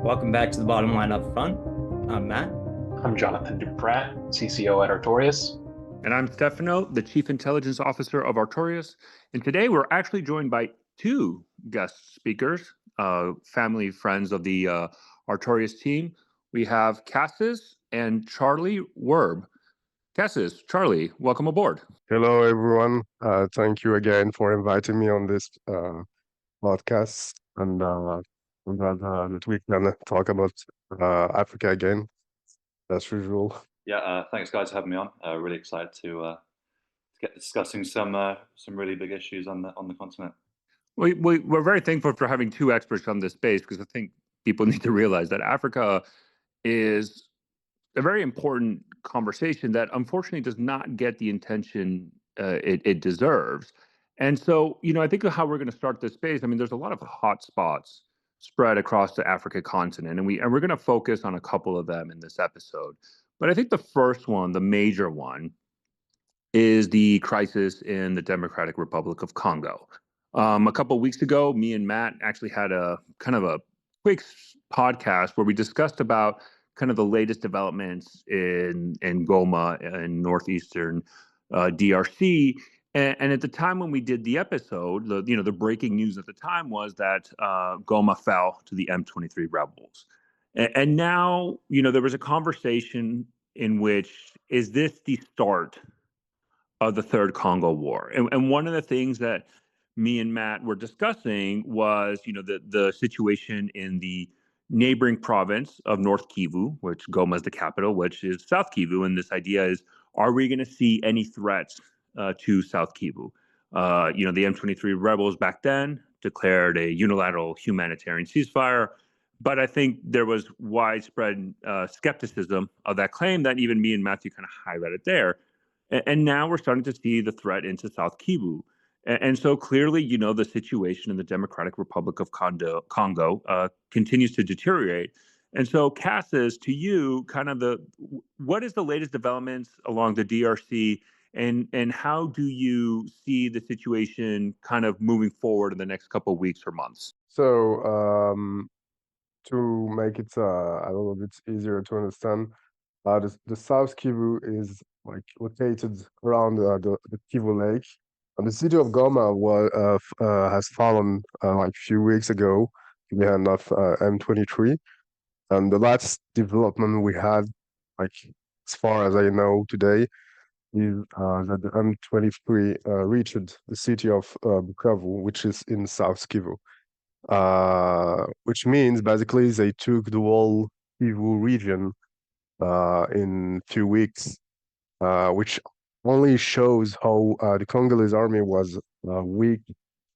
Welcome back to the bottom line up front. I'm Matt. I'm Jonathan Duprat, CCO at Artorias. And I'm Stefano, the Chief Intelligence Officer of Artorias. And today we're actually joined by two guest speakers, family friends of the Artorias team. We have Casus and Charlie Werb. Casus, Charlie, welcome aboard. Hello, everyone. Thank you again for inviting me on this podcast. And I'm glad that we can talk about Africa again, as usual. Yeah, thanks guys for having me on. Really excited to get discussing some really big issues on the continent. We're very thankful for having two experts on this space because I think people need to realize that Africa is a very important conversation that unfortunately does not get the attention it deserves. And so, I think of how we're going to start this space. I mean, there's a lot of hot spots spread across the Africa continent, and we're going to focus on a couple of them in this episode. But I think the first one, the major one, is the crisis in the Democratic Republic of Congo. A couple of weeks ago, me and Matt actually had a kind of a quick podcast where we discussed about kind of the latest developments in Goma in northeastern DRC. And at the time when we did the episode, the breaking news at the time was that Goma fell to the M23 rebels. And now, there was a conversation in which, is this the start of the Third Congo War? And one of the things that me and Matt were discussing was, the situation in the neighboring province of North Kivu, which Goma is the capital, which is South Kivu. And this idea is, are we going to see any threats to South Kivu? The M23 rebels back then declared a unilateral humanitarian ceasefire. But I think there was widespread skepticism of that claim that even me and Matthew kind of highlighted there. And now we're starting to see the threat into South Kivu. And so clearly, the situation in the Democratic Republic of Congo continues to deteriorate. And so, Casus, to you, kind of what is the latest developments along the DRC, and how do you see the situation kind of moving forward in the next couple of weeks or months? So, to make it a little bit easier to understand, the South Kivu is located around the Kivu Lake. And the city of Goma has fallen a few weeks ago in the hand of M23. And the last development we had, as far as I know today, is that the M23 reached the city of Bukavu, which is in South Kivu. Which means basically they took the whole Kivu region in few weeks, which only shows how the Congolese army was weak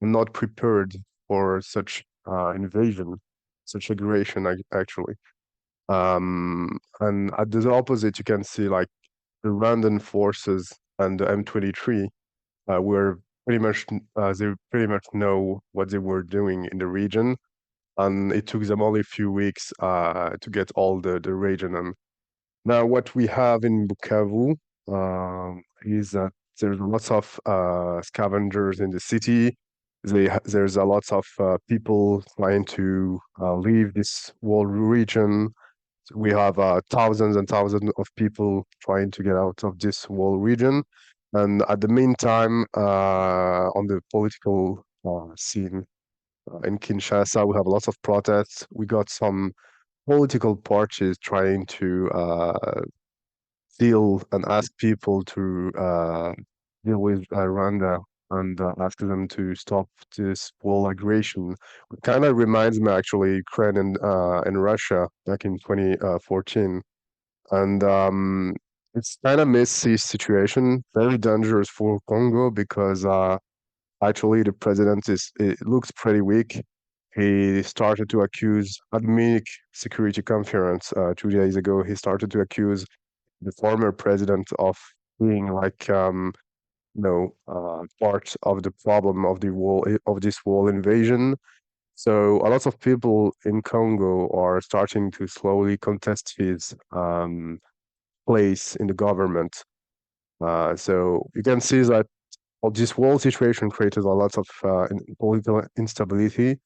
and not prepared for such invasion, such aggression, actually. And at the opposite, you can see the Rwandan forces and the M23 were pretty much they pretty much know what they were doing in the region, and it took them only a few weeks to get all the region. And now what we have in Bukavu is that there's lots of scavengers in the city. There's a lot of people trying to leave this whole region. So we have thousands and thousands of people trying to get out of this whole region. And at the meantime, on the political scene in Kinshasa, we have lots of protests. We got some political parties trying to deal and ask people to deal with Rwanda and ask them to stop this whole aggression. It kind of reminds me actually Ukraine and Russia back in 2014. And it's kind of messy situation, very dangerous for Congo because actually the president it looks pretty weak. He started to accuse at the Munich Security Conference 2 days ago. He started to accuse the former president of being part of the problem of the wall of this wall invasion. So a lot of people in Congo are starting to slowly contest his place in the government. So you can see that this whole situation created a lot of political instability.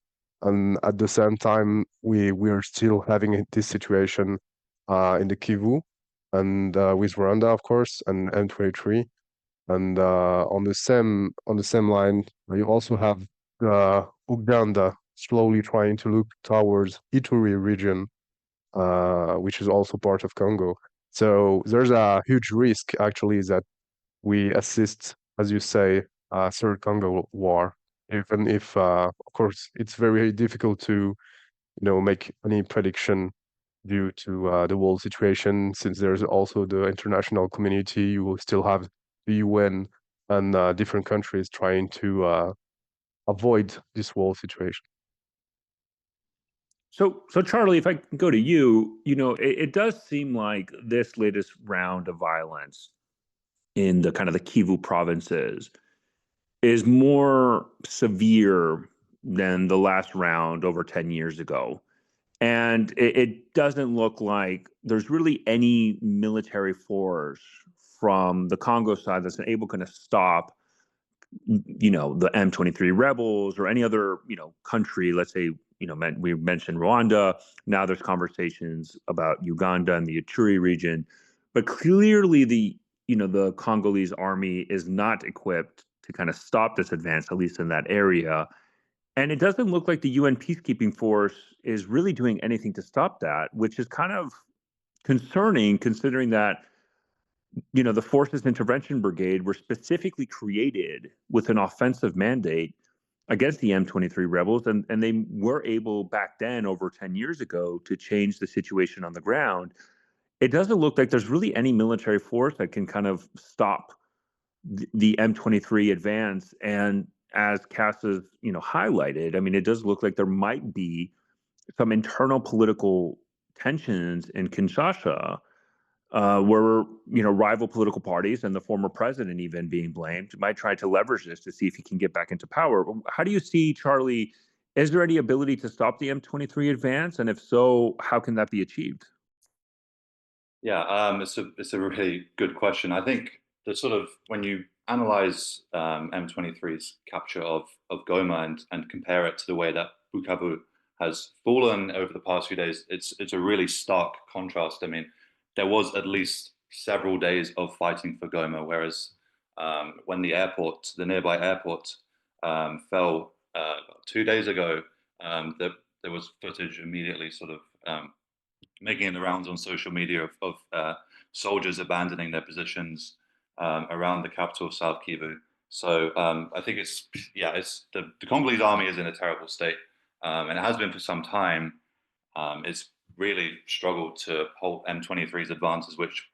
and at the same time, we are still having this situation in the Kivu, and with Rwanda, of course, and M23. And on the same line, you also have Uganda slowly trying to look towards Ituri region, which is also part of Congo. So there's a huge risk actually that we assist, as you say, third Congo war. Even if, of course, it's very difficult to make any prediction due to the world situation, since there's also the international community. You will still have the UN and different countries trying to avoid this world situation. So Charlie, if I can go to you, it does seem like this latest round of violence in the kind of the Kivu provinces is more severe than the last round over 10 years ago. And it doesn't look like there's really any military force from the Congo side that's able to stop, the M23 rebels or any other, country. Let's say, we mentioned Rwanda. Now there's conversations about Uganda and the Ituri region, but clearly the Congolese army is not equipped to kind of stop this advance, at least in that area. And it doesn't look like the UN peacekeeping force is really doing anything to stop that, which is kind of concerning, considering that the Forces Intervention Brigade were specifically created with an offensive mandate against the M23 rebels, and they were able back then, over 10 years ago, to change the situation on the ground. It doesn't look like there's really any military force that can kind of stop the M23 advance. And as Casus, highlighted, I mean, it does look like there might be some internal political tensions in Kinshasa, where rival political parties and the former president even being blamed might try to leverage this to see if he can get back into power. How do you see, Charlie? Is there any ability to stop the M23 advance, and if so, how can that be achieved? Yeah, it's a really good question. I think the sort of when you analyze M23's capture of Goma and compare it to the way that Bukavu has fallen over the past few days, it's a really stark contrast. I mean, there was at least several days of fighting for Goma, whereas when the nearby airport, fell 2 days ago, there was footage immediately sort of making the rounds on social media of soldiers abandoning their positions around the capital of South Kivu. So I think it's the Congolese army is in a terrible state, and it has been for some time. It's really struggled to halt M23's advances, which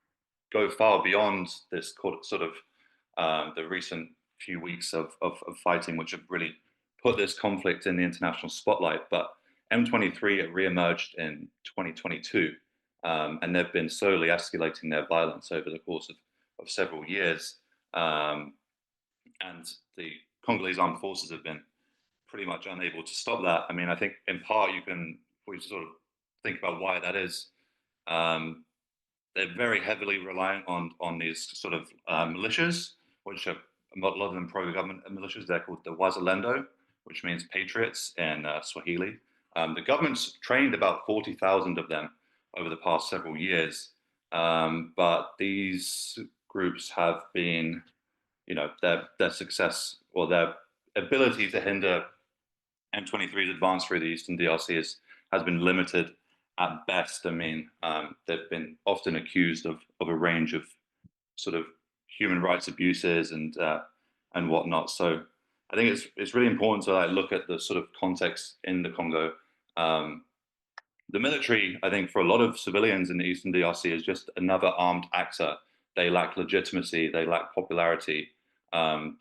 go far beyond this sort of the recent few weeks of fighting, which have really put this conflict in the international spotlight. But M23 re-emerged in 2022, and they've been slowly escalating their violence over the course of several years. And the Congolese armed forces have been pretty much unable to stop that. I mean, I think in part we sort of think about why that is. They're very heavily reliant on these sort of militias, which are a lot of them pro-government militias. They're called the Wazalendo, which means patriots in Swahili. The government's trained about 40,000 of them over the past several years, but these groups have been, their success or their ability to hinder M23's advance through the Eastern DRC has been limited at best. I mean, they've been often accused of a range of sort of human rights abuses and whatnot. So I think it's really important to look at the sort of context in the Congo. The military, I think, for a lot of civilians in the Eastern DRC is just another armed actor. They lack legitimacy. They lack popularity.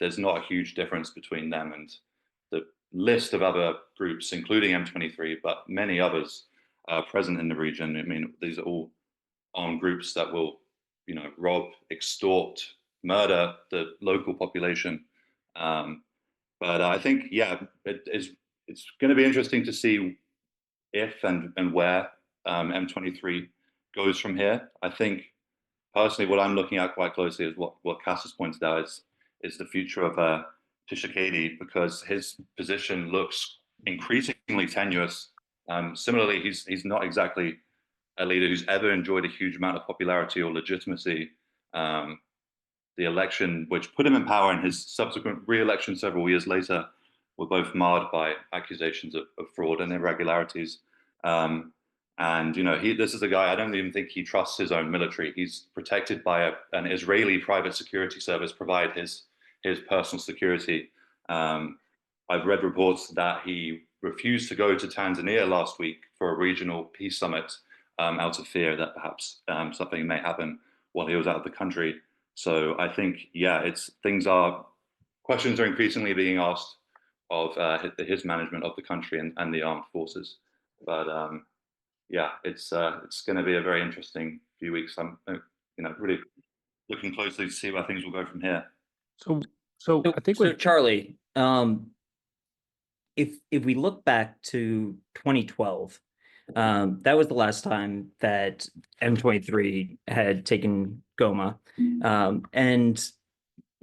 There's not a huge difference between them and the list of other groups, including M23, but many others present in the region. I mean, these are all armed groups that will, rob, extort, murder the local population. But I think, it's going to be interesting to see if and where M23 goes from here. I think personally, what I'm looking at quite closely is what Casus pointed out is the future of Tshisekedi, because his position looks increasingly tenuous. Similarly, he's not exactly a leader who's ever enjoyed a huge amount of popularity or legitimacy. The election which put him in power and his subsequent re-election several years later were both marred by accusations of fraud and irregularities. And this is a guy, I don't even think he trusts his own military. He's protected by an Israeli private security service provide his personal security. I've read reports that he refused to go to Tanzania last week for a regional peace summit out of fear that perhaps something may happen while he was out of the country. So I think, questions are increasingly being asked of his management of the country and the armed forces. But it's going to be a very interesting few weeks. I'm really looking closely to see where things will go from here. So I think so Charlie, if we look back to 2012, that was the last time that M23 had taken Goma, and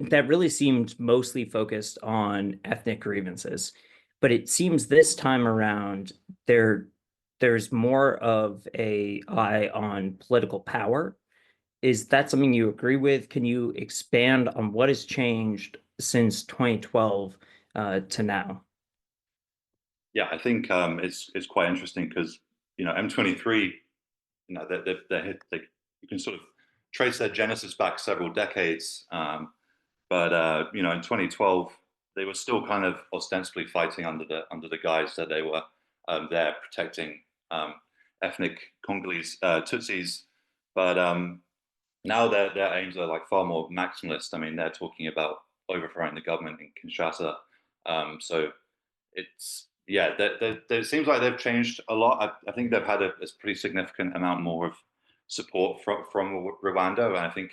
that really seemed mostly focused on ethnic grievances. But it seems this time around there's more of a eye on political power. Is that something you agree with? Can you expand on what has changed since 2012 to now? Yeah, I think it's quite interesting because M23, you can sort of trace their genesis back several decades, but in 2012 they were still kind of ostensibly fighting under the guise that they were there protecting ethnic Congolese Tutsis, but now their aims are like far more maximalist. I mean, they're talking about overthrowing the government in Kinshasa. So it seems like they've changed a lot. I think they've had a pretty significant amount more of support from Rwanda, and I think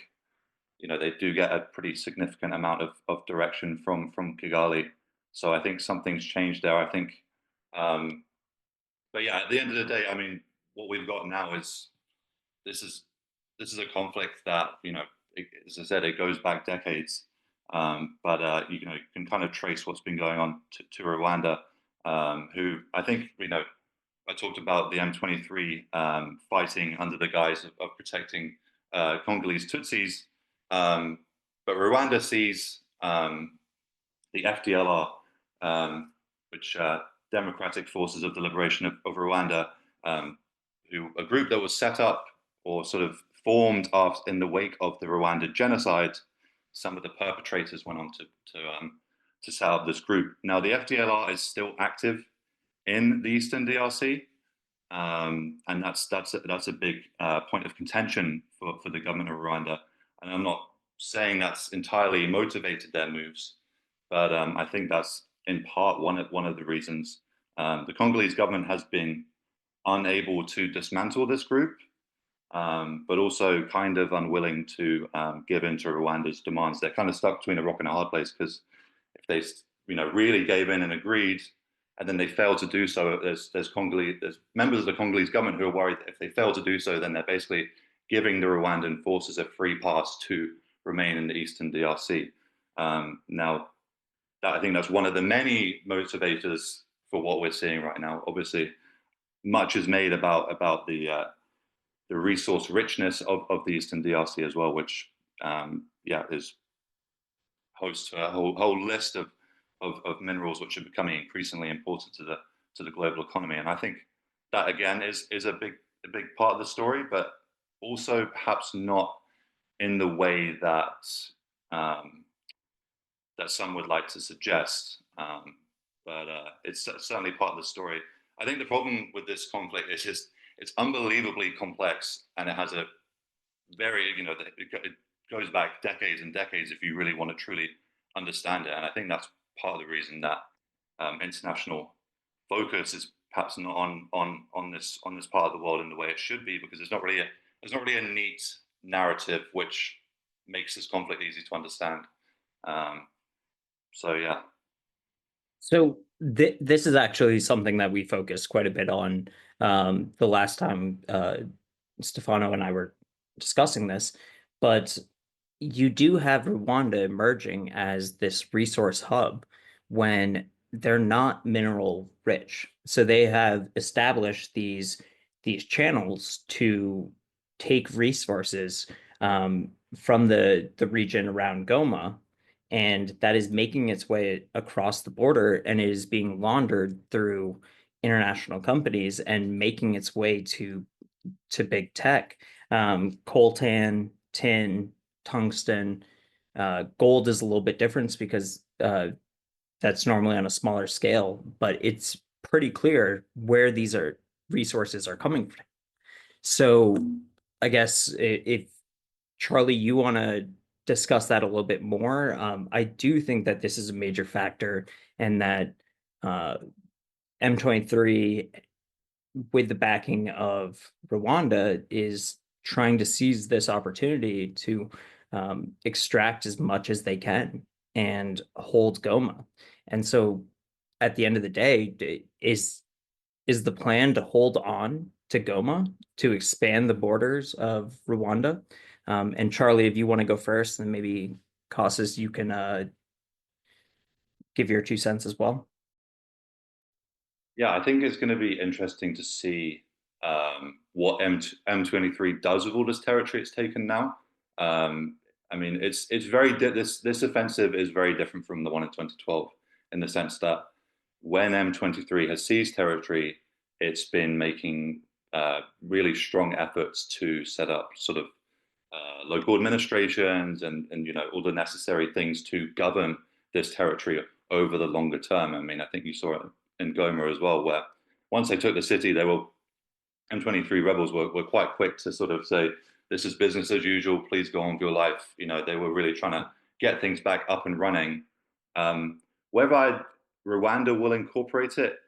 they do get a pretty significant amount of direction from Kigali. So I think something's changed there. I think, but yeah, at the end of the day, I mean, what we've got now is this is a conflict that as I said, it goes back decades. But you can kind of trace what's been going on to Rwanda, who I think I talked about the M23 fighting under the guise of protecting Congolese Tutsis, but Rwanda sees the FDLR, which Democratic Forces of the Liberation of Rwanda, who a group that was set up or sort of formed in the wake of the Rwanda genocide. Some of the perpetrators went on to set up this group. Now the FDLR is still active in the Eastern DRC, and that's a big point of contention for the government of Rwanda. And I'm not saying that's entirely motivated their moves, but I think that's in part one of the reasons. The Congolese government has been unable to dismantle this group, but also kind of unwilling to give in to Rwanda's demands. They're kind of stuck between a rock and a hard place, because if they really gave in and agreed, and then they fail to do so, there's members of the Congolese government who are worried that if they fail to do so, then they're basically giving the Rwandan forces a free pass to remain in the Eastern DRC. Now, I think that's one of the many motivators for what we're seeing right now. Obviously, much is made about the resource richness of the Eastern DRC as well, which is hosts a whole list of minerals which are becoming increasingly important to the global economy. And I think that again is a big part of the story, but also perhaps not in the way that that some would like to suggest. But it's certainly part of the story. I think the problem with this conflict is just it's unbelievably complex, and it has a very, it goes back decades and decades if you really want to truly understand it. And I think that's part of the reason that international focus is perhaps not on this part of the world in the way it should be, because there's not really a neat narrative which makes this conflict easy to understand. So yeah. So this is actually something that we focused quite a bit on the last time Stefano and I were discussing this, but you do have Rwanda emerging as this resource hub when they're not mineral rich. So they have established these channels to take resources from the region around Goma, and that is making its way across the border, and it is being laundered through international companies and making its way to big tech. Coltan, tin, tungsten, gold is a little bit different because that's normally on a smaller scale, but it's pretty clear where these resources are coming from. So I guess if Charlie, you want to discuss that a little bit more, I do think that this is a major factor, and that M23, with the backing of Rwanda, is trying to seize this opportunity to extract as much as they can and hold Goma. And so at the end of the day, is the plan to hold on to Goma, to expand the borders of Rwanda? And Charlie, if you want to go first, then maybe Casus, you can give your 2 cents as well. Yeah, I think it's going to be interesting to see what M23 does with all this territory it's taken now. I mean, it's very this offensive is very different from the one in 2012 in the sense that when M23 has seized territory, it's been making really strong efforts to set up sort of local administrations and you know all the necessary things to govern this territory over the longer term. I mean, I think you saw it in Goma as well, where once they took the city, they were M23 rebels were quite quick to sort of say, this is business as usual, please go on with your life. You know, they were really trying to get things back up and running. Whether Rwanda will incorporate it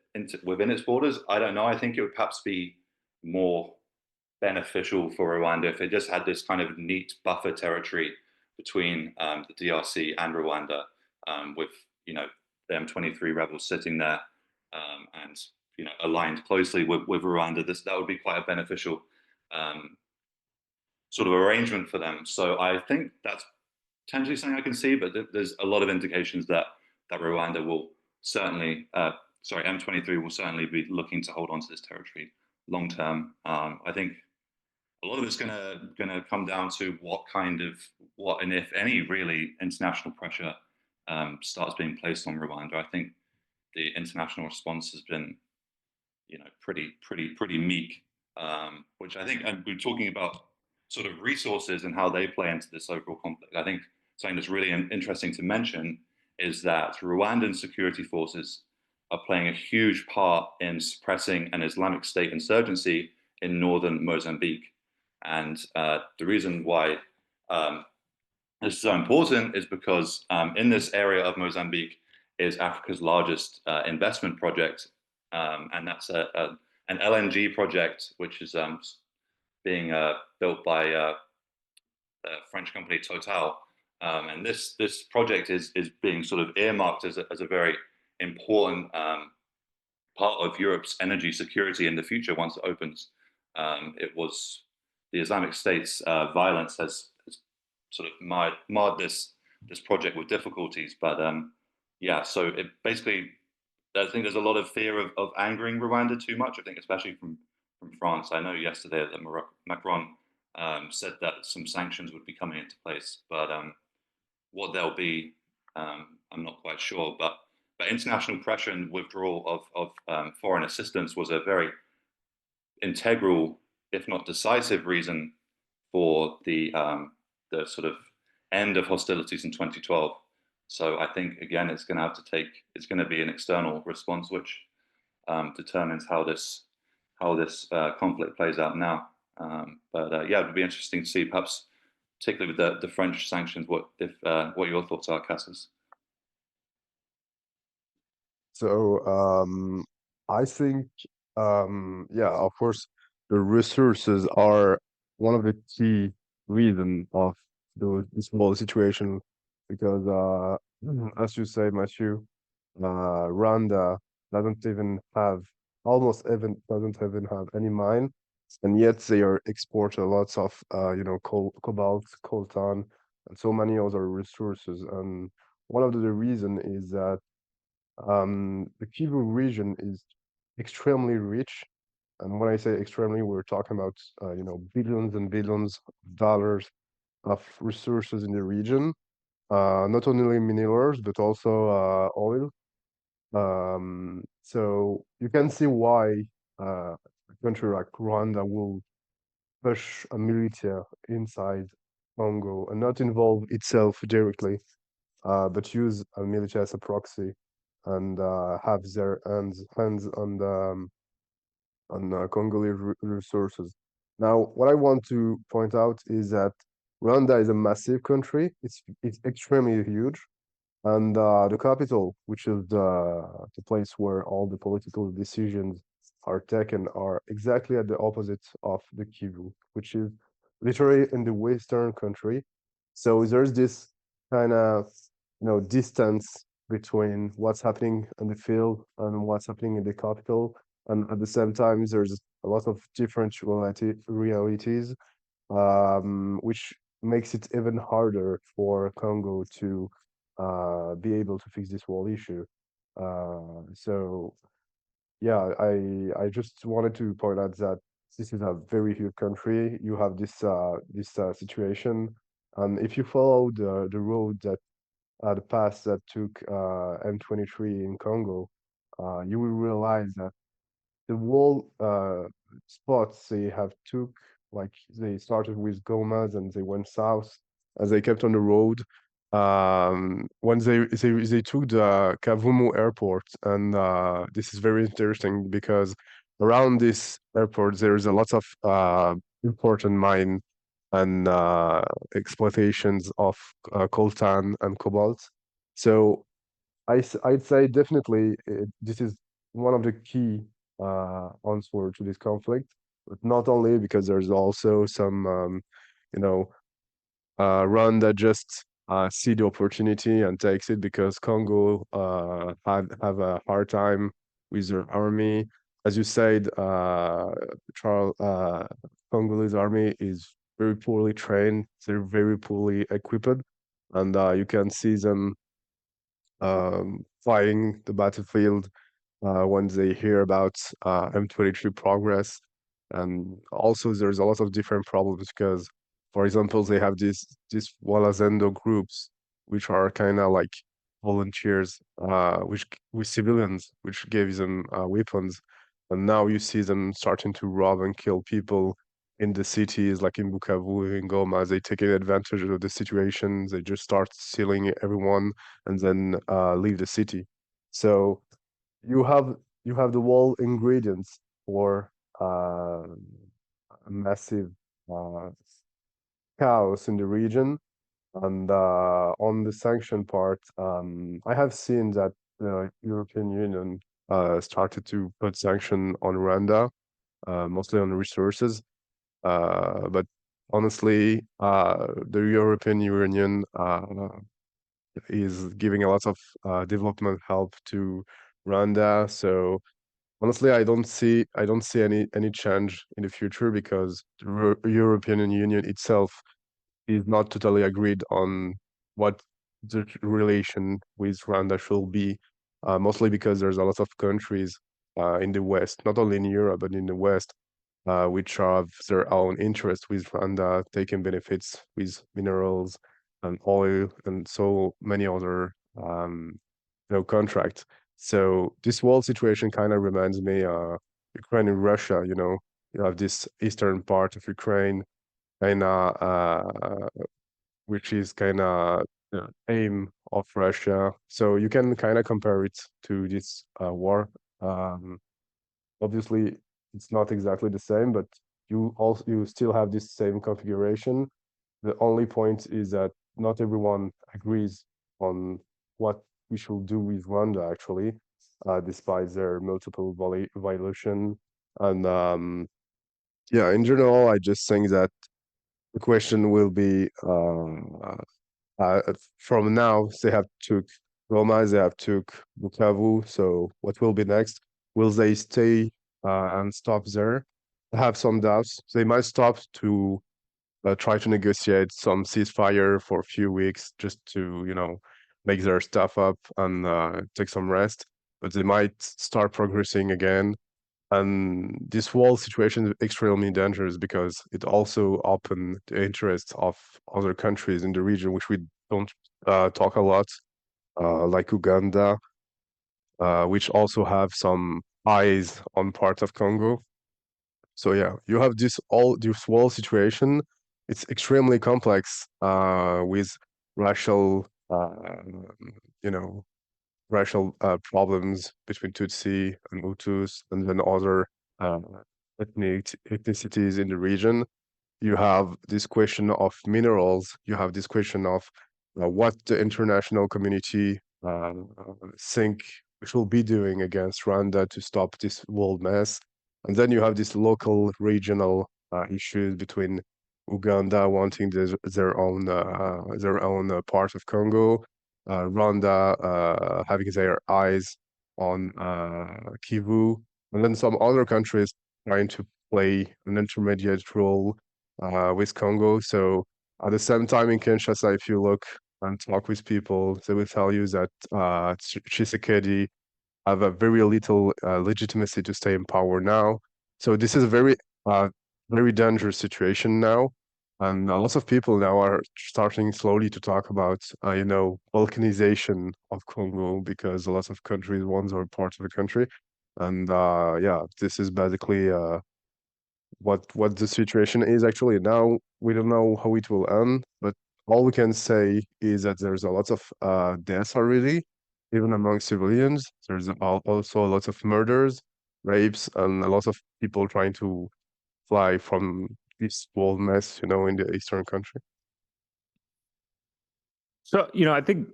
within its borders, I don't know. I think it would perhaps be more beneficial for Rwanda if it just had this kind of neat buffer territory between the DRC and Rwanda, with you know the M23 rebels sitting there and you know aligned closely with Rwanda. That would be quite a beneficial sort of arrangement for them. So I think that's potentially something I can see, but there's a lot of indications that Rwanda will certainly, M23 will certainly be looking to hold on to this territory long term. I think a lot of it's gonna come down to what and if any really international pressure starts being placed on Rwanda. I think the international response has been, you know, pretty meek, which I think, and we're talking about sort of resources and how they play into this overall conflict. I think something that's really interesting to mention is that Rwandan security forces are playing a huge part in suppressing an Islamic State insurgency in northern Mozambique. And the reason why this is so important is because in this area of Mozambique is Africa's largest investment project, and that's an LNG project which is being built by the French company Total. And this project is being sort of earmarked as a very important part of Europe's energy security in the future once it opens. It was the Islamic State's violence has sort of marred this project with difficulties, but yeah. So it basically, I think there's a lot of fear of angering Rwanda too much. I think especially from France. I know yesterday that Macron said that some sanctions would be coming into place, but what they'll be, I'm not quite sure. But international pressure and withdrawal of foreign assistance was a very integral, if not decisive, reason for the sort of end of hostilities in 2012. So I think again, it's going to be an external response which determines how this conflict plays out now. But yeah, it would be interesting to see, perhaps particularly with the French sanctions, what your thoughts are, Casus. So I think yeah, of course, the resources are one of the key reasons of this whole situation, because as you say, Matthew, Rwanda doesn't even have doesn't even have any mine, and yet they are exporting lots of you know, cobalt, coltan, and so many other resources. And one of the reason is that The Kivu region is extremely rich, and when I say extremely, we're talking about billions and billions of dollars of resources in the region. Not only minerals but also oil. So you can see why a country like Rwanda will push a militia inside Congo and not involve itself directly, but use a militia as a proxy and have their hands on the Congolese resources. Now, what I want to point out is that Rwanda is a massive country. It's extremely huge, and the capital, which is the place where all the political decisions are taken, are exactly at the opposite of the Kivu, which is literally in the western country. So there's this kind of distance between what's happening in the field and what's happening in the capital, and at the same time, there's a lot of different realities, which makes it even harder for Congo to be able to fix this whole issue. So yeah, I just wanted to point out that this is a very huge country. You have this situation, and if you follow the road that the path that took M23 in Congo, you will realize that the whole spots they have took, like they started with Gomas and they went south as they kept on the road. When they took the Kavumu airport, and this is very interesting because around this airport there's a lot of important mine and exploitations of coltan and cobalt. So I'd say definitely this is one of the key answer to this conflict, but not only because there's also some you know run that just see the opportunity and takes it because Congo have a hard time with their army. As you said, Charles, Congolese army is very poorly trained. They're very poorly equipped, and you can see them flying the battlefield when they hear about M23 progress. And also, there's a lot of different problems because, for example, they have these Walazendo groups, which are kind of like volunteers, which with civilians, which gives them weapons. And now you see them starting to rob and kill people in the cities, like in Bukavu, in Goma. They taking advantage of the situation. They just start stealing everyone and then leave the city. So you have you have the whole ingredients for a massive uh, chaos in the region. And on the sanction part, I have seen that the European Union started to put sanction on Rwanda, mostly on resources. But honestly, the European Union is giving a lot of development help to Rwanda. So honestly, I don't see any change in the future because the European Union itself is not totally agreed on what the relation with Rwanda should be. Mostly because there's a lot of countries in the West, not only in Europe but in the West, which have their own interest with Rwanda, taking benefits with minerals and oil and so many other contracts. So this whole situation kind of reminds me Ukraine and Russia. You have this eastern part of Ukraine, kind of which is kind of aim of Russia. So you can kind of compare it to this war. Um, Obviously, it's not exactly the same, but you still have this same configuration. The only point is that not everyone agrees on what we should do with Rwanda actually, despite their multiple violation. And yeah, in general, I just think that the question will be from now they have took Roma, they have took Bukavu. So what will be next? Will they stay and stop there? I have some doubts. They might stop to try to negotiate some ceasefire for a few weeks just to make their stuff up and take some rest, but they might start progressing again. And this whole situation is extremely dangerous because it also opened the interests of other countries in the region, which we don't talk a lot, like Uganda, which also have some eyes on part of Congo. So yeah, you have this whole situation. It's extremely complex with racial, you know, racial problems between Tutsi and Hutus, and then other uh, ethnicities in the region. You have this question of minerals. You have this question of what the international community think we should be doing against Rwanda to stop this world mess. And then you have this local, regional issues between Uganda wanting their own part of Congo, Rwanda having their eyes on Kivu, and then some other countries trying to play an intermediate role with Congo. So at the same time in Kinshasa, if you look and talk with people, they will tell you that Tshisekedi have a very little legitimacy to stay in power now. So this is a very dangerous situation now. And lots of people now are starting slowly to talk about, balkanization of Congo because a lot of countries want are part of the country. And yeah, this is basically what the situation is actually now. We don't know how it will end, but all we can say is that there's a lot of deaths already, even among civilians. There's also a lot of murders, rapes, and a lot of people trying to fly from this whole mess, in the eastern country. So, I think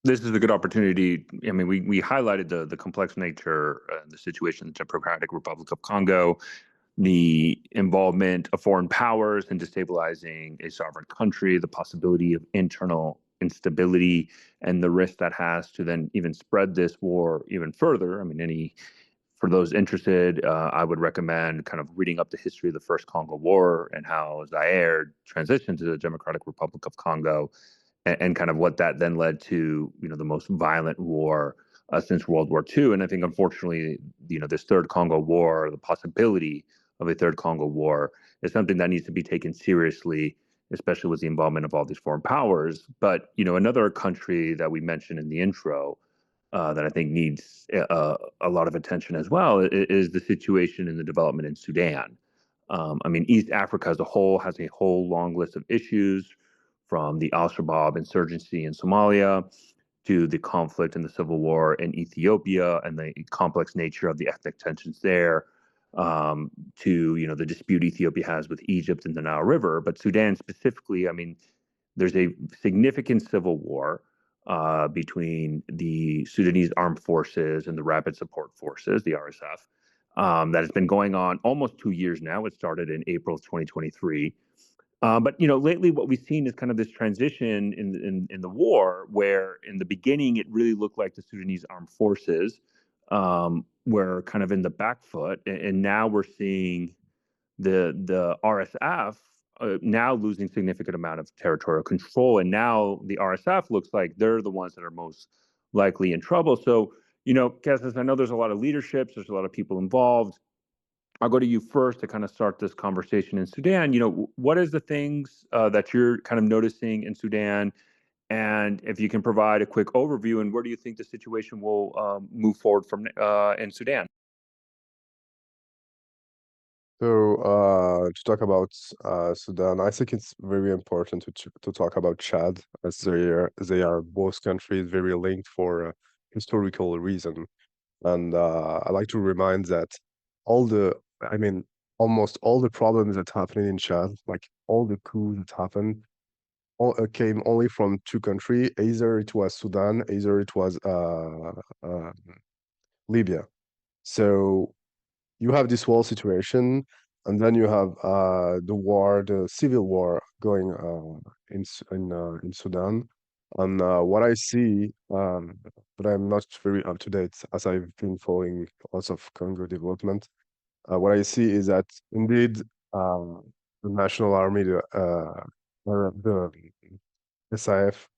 this is a good opportunity. I mean, we highlighted the complex nature, the situation in the Democratic Republic of Congo, the involvement of foreign powers in destabilizing a sovereign country, the possibility of internal instability, and the risk that has to then even spread this war even further. I mean, for those interested, I would recommend kind of reading up the history of the First Congo War and how Zaire transitioned to the Democratic Republic of Congo, and kind of what that then led to, the most violent war since World War II. And I think, unfortunately, this third Congo War, the possibility of a third Congo War, is something that needs to be taken seriously, especially with the involvement of all these foreign powers. But, another country that we mentioned in the intro that I think needs a lot of attention as well is the situation and the development in Sudan. I mean, East Africa as a whole has a whole long list of issues, from the Al-Shabaab insurgency in Somalia to the conflict and the civil war in Ethiopia and the complex nature of the ethnic tensions there, to the dispute Ethiopia has with Egypt and the Nile River. But Sudan specifically, I mean, there's a significant civil war between the Sudanese armed forces and the Rapid Support Forces, the RSF, that has been going on almost 2 years now. It started in April of 2023. But lately, what we've seen is kind of this transition in the war, where in the beginning it really looked like the Sudanese armed forces were kind of in the back foot, and now we're seeing the RSF now losing significant amount of territorial control, and now the RSF looks like they're the ones that are most likely in trouble. So, Casus, I know there's a lot of leaderships, there's a lot of people involved. I'll go to you first to kind of start this conversation in Sudan. What is the things that you're kind of noticing in Sudan? And if you can provide a quick overview, and where do you think the situation will move forward from in Sudan? So to talk about Sudan, I think it's very important to talk about Chad, as they are both countries very linked for a historical reason. And I like to remind that all the, I mean, almost all the problems that happening in Chad, like all the coups that happened, came only from two countries. Either it was Sudan, either it was Libya. So you have this whole situation, and then you have the civil war going in Sudan. And what I see, but I'm not very up to date as I've been following lots of Congo development. What I see is that indeed the National Army, the SIF,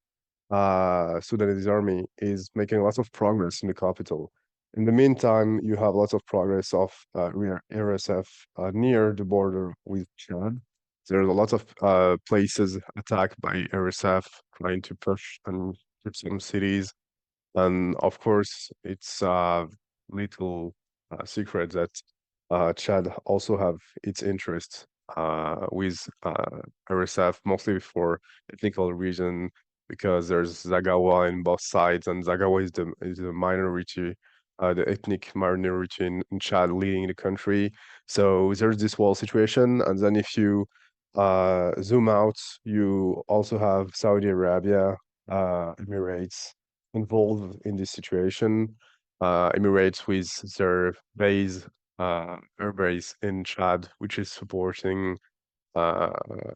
Sudanese army is making lots of progress in the capital. In the meantime, you have lots of progress of RSF near the border with Chad. There's a lot of places attacked by RSF trying to push and keep some cities. And of course, it's little secret that Chad also have its interests with RSF, mostly for ethnical reason, because there's Zagawa in both sides, and Zagawa is the minority, the ethnic minority in Chad leading the country. So there's this whole situation, and then if you zoom out, you also have Saudi Arabia, Emirates involved in this situation. Emirates with their air base in Chad, which is supporting uh,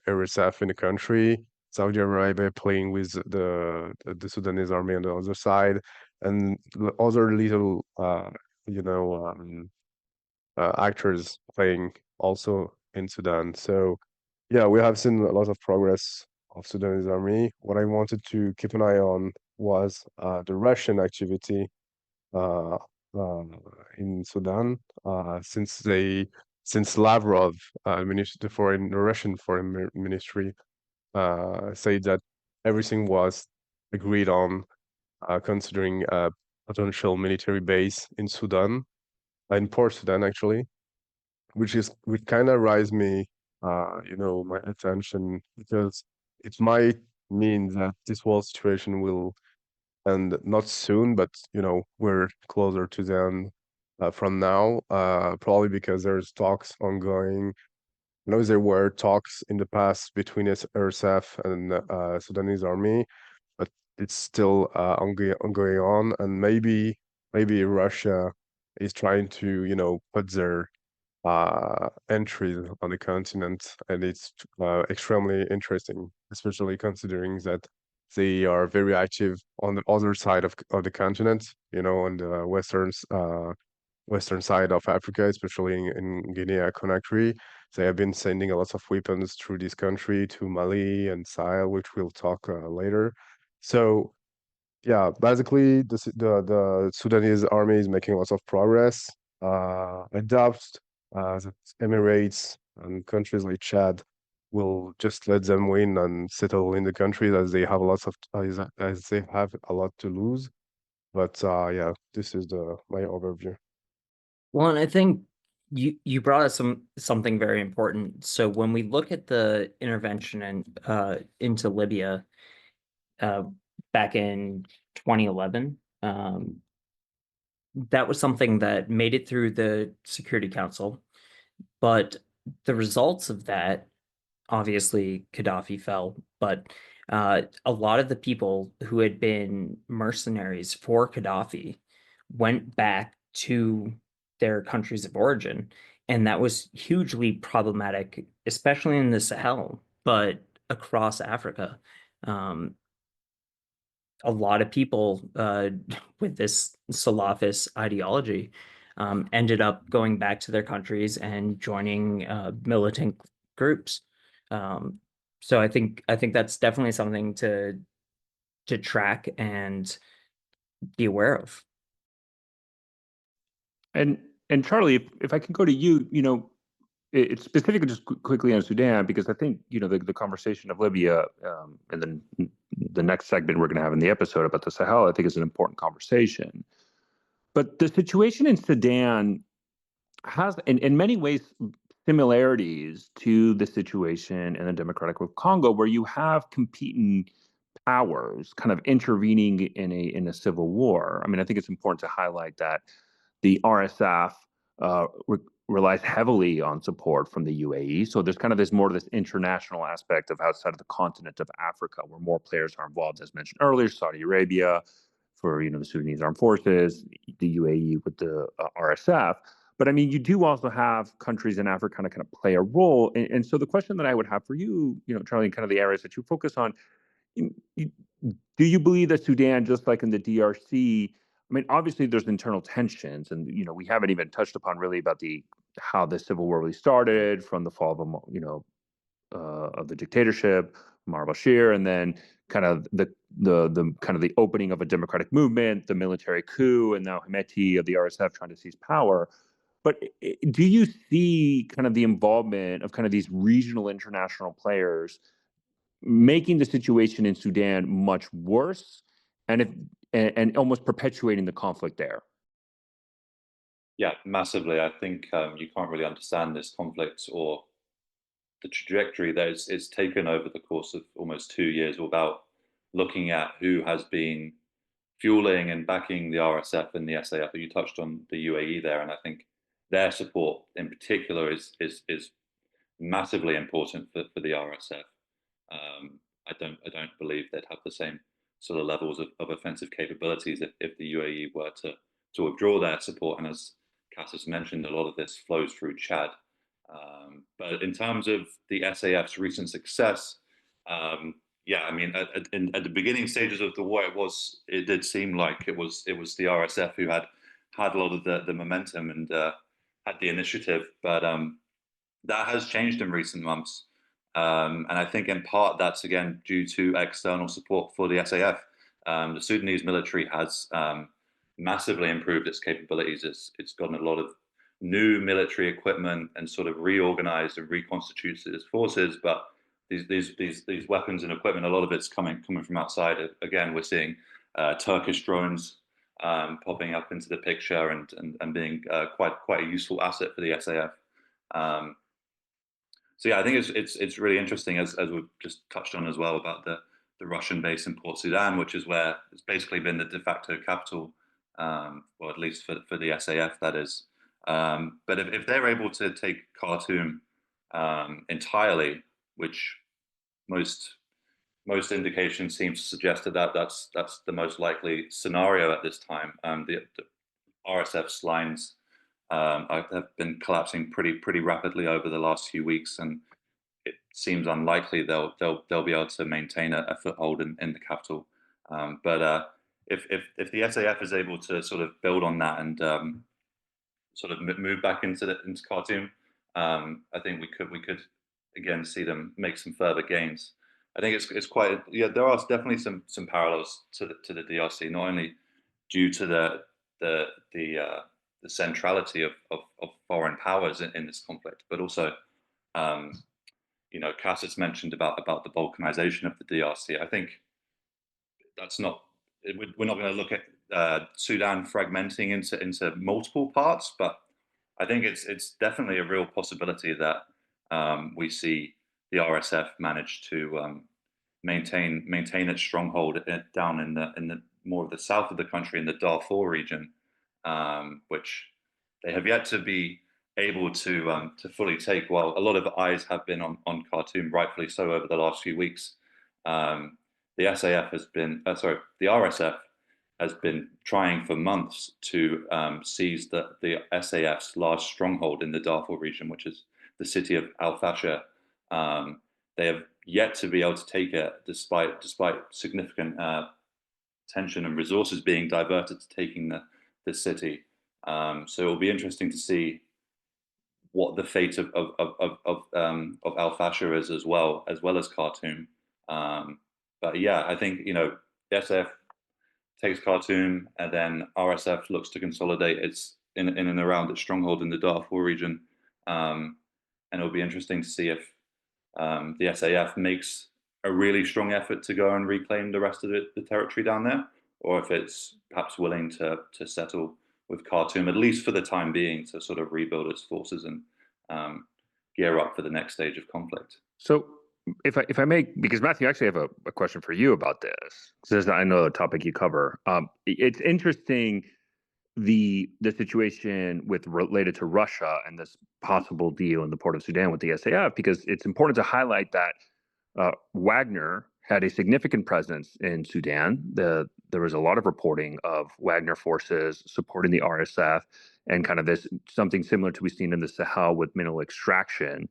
RSF in the country. Saudi Arabia playing with the Sudanese army on the other side, and other little actors playing also in Sudan. So yeah, we have seen a lot of progress of Sudanese army. What I wanted to keep an eye on was the Russian activity uh, uh, in Sudan, since Lavrov, the Russian foreign ministry, said that everything was agreed on, considering a potential military base in Sudan, in Port Sudan actually, which kind of raised me, my attention, because it might mean that this whole situation will end not soon, but we're closer to the end from now, probably because there's talks ongoing. I know there were talks in the past between RSF and Sudanese army, but it's still ongoing on, and maybe Russia is trying to put their entries on the continent, and it's extremely interesting, especially considering that they are very active on the other side of the continent, on the western side of Africa, especially in Guinea-Conakry. They have been sending a lot of weapons through this country to Mali and Sahel, which we'll talk later. So yeah, basically the Sudanese army is making lots of progress. I doubt that Emirates and countries like Chad will just let them win and settle in the country, as they have as they have a lot to lose. But yeah, this is my overview. Well, and I think you brought us something very important. So when we look at the intervention into Libya uh, back in 2011, that was something that made it through the Security Council, but the results of that, obviously Gaddafi fell, but a lot of the people who had been mercenaries for Gaddafi went back to their countries of origin, and that was hugely problematic, especially in the Sahel, but across Africa. Um, a lot of people with this Salafist ideology ended up going back to their countries and joining militant groups. Um, so I think that's definitely something to track and be aware of. And Charlie, if I can go to you, it's specifically just quickly on Sudan, because I think the conversation of Libya, and then the next segment we're going to have in the episode about the Sahel, I think is an important conversation. But the situation in Sudan has, in many ways, similarities to the situation in the Democratic Republic of Congo, where you have competing powers kind of intervening in a civil war. I mean, I think it's important to highlight that the RSF relies heavily on support from the UAE. So there's kind of this international aspect of outside of the continent of Africa, where more players are involved, as mentioned earlier. Saudi Arabia for the Sudanese armed forces, the UAE with the RSF. But I mean, you do also have countries in Africa kind of play a role. And so the question that I would have for you, Charlie, kind of the areas that you focus on, do you believe that Sudan, just like in the DRC, I mean, obviously there's internal tensions, and we haven't even touched upon really about how the civil war really started from the fall of the dictatorship, Omar Bashir, and then kind of the opening of a democratic movement, the military coup, and now Hemeti of the RSF trying to seize power. But do you see kind of the involvement of kind of these regional international players making the situation in Sudan much worse, and almost perpetuating the conflict there? Yeah, massively. I think you can't really understand this conflict or the trajectory that it's taken over the course of almost 2 years without looking at who has been fueling and backing the RSF and the SAF. You touched on the UAE there, and I think their support in particular is massively important for the RSF. I don't believe they'd have the same sort of levels of offensive capabilities if the UAE were to withdraw their support. And as Casus mentioned, a lot of this flows through Chad. But in terms of the SAF's recent success, yeah, I mean, at the beginning stages of the war, it did seem like it was the RSF who had a lot of the momentum and had the initiative, but that has changed in recent months, and I think in part that's again due to external support for the SAF. The Sudanese military has massively improved its capabilities. It's gotten a lot of new military equipment and sort of reorganized and reconstituted its forces, but these weapons and equipment, a lot of it's coming from outside. Again, we're seeing Turkish drones popping up into the picture and being quite a useful asset for the SAF. So yeah, I think it's really interesting, as we've just touched on as well, about the Russian base in Port Sudan, which is where it's basically been the de facto capital, well, at least for the SAF, that is. But if they're able to take Khartoum entirely, which most indications seem to suggest that's the most likely scenario at this time. The RSF's lines have been collapsing pretty rapidly over the last few weeks, and it seems unlikely they'll be able to maintain a foothold in the capital. But if the SAF is able to sort of build on that and sort of move back into Khartoum, I think we could again see them make some further gains. I think it's quite, yeah. There are definitely some parallels to the DRC, not only due to the centrality of foreign powers in this conflict, but also, Casus mentioned about the balkanization of the DRC. I think that's not. We're not going to look at Sudan fragmenting into multiple parts, but I think it's definitely a real possibility that we see the RSF manage to maintain its stronghold down in the more of the south of the country, in the Darfur region, which they have yet to be able to fully take. While a lot of eyes have been on Khartoum, rightfully so, over the last few weeks, the RSF has been trying for months to seize the SAF's large stronghold in the Darfur region, which is the city of Al Fasher. They have yet to be able to take it, despite significant tension and resources being diverted to taking the city. So it will be interesting to see what the fate of Al Fasher is, as well as Khartoum. But yeah, I think the SAF takes Khartoum, and then RSF looks to consolidate its in and around its stronghold in the Darfur region. And it'll be interesting to see if the SAF makes a really strong effort to go and reclaim the rest of the territory down there, or if it's perhaps willing to settle with Khartoum, at least for the time being, to sort of rebuild its forces and gear up for the next stage of conflict. So if I may, because Matthew, I actually have a question for you about this, because I know the topic you cover. It's interesting, the situation related to Russia and this possible deal in the port of Sudan with the SAF, because it's important to highlight that Wagner had a significant presence in Sudan. There was a lot of reporting of Wagner forces supporting the RSF, and kind of this something similar to we've seen in the Sahel with mineral extraction,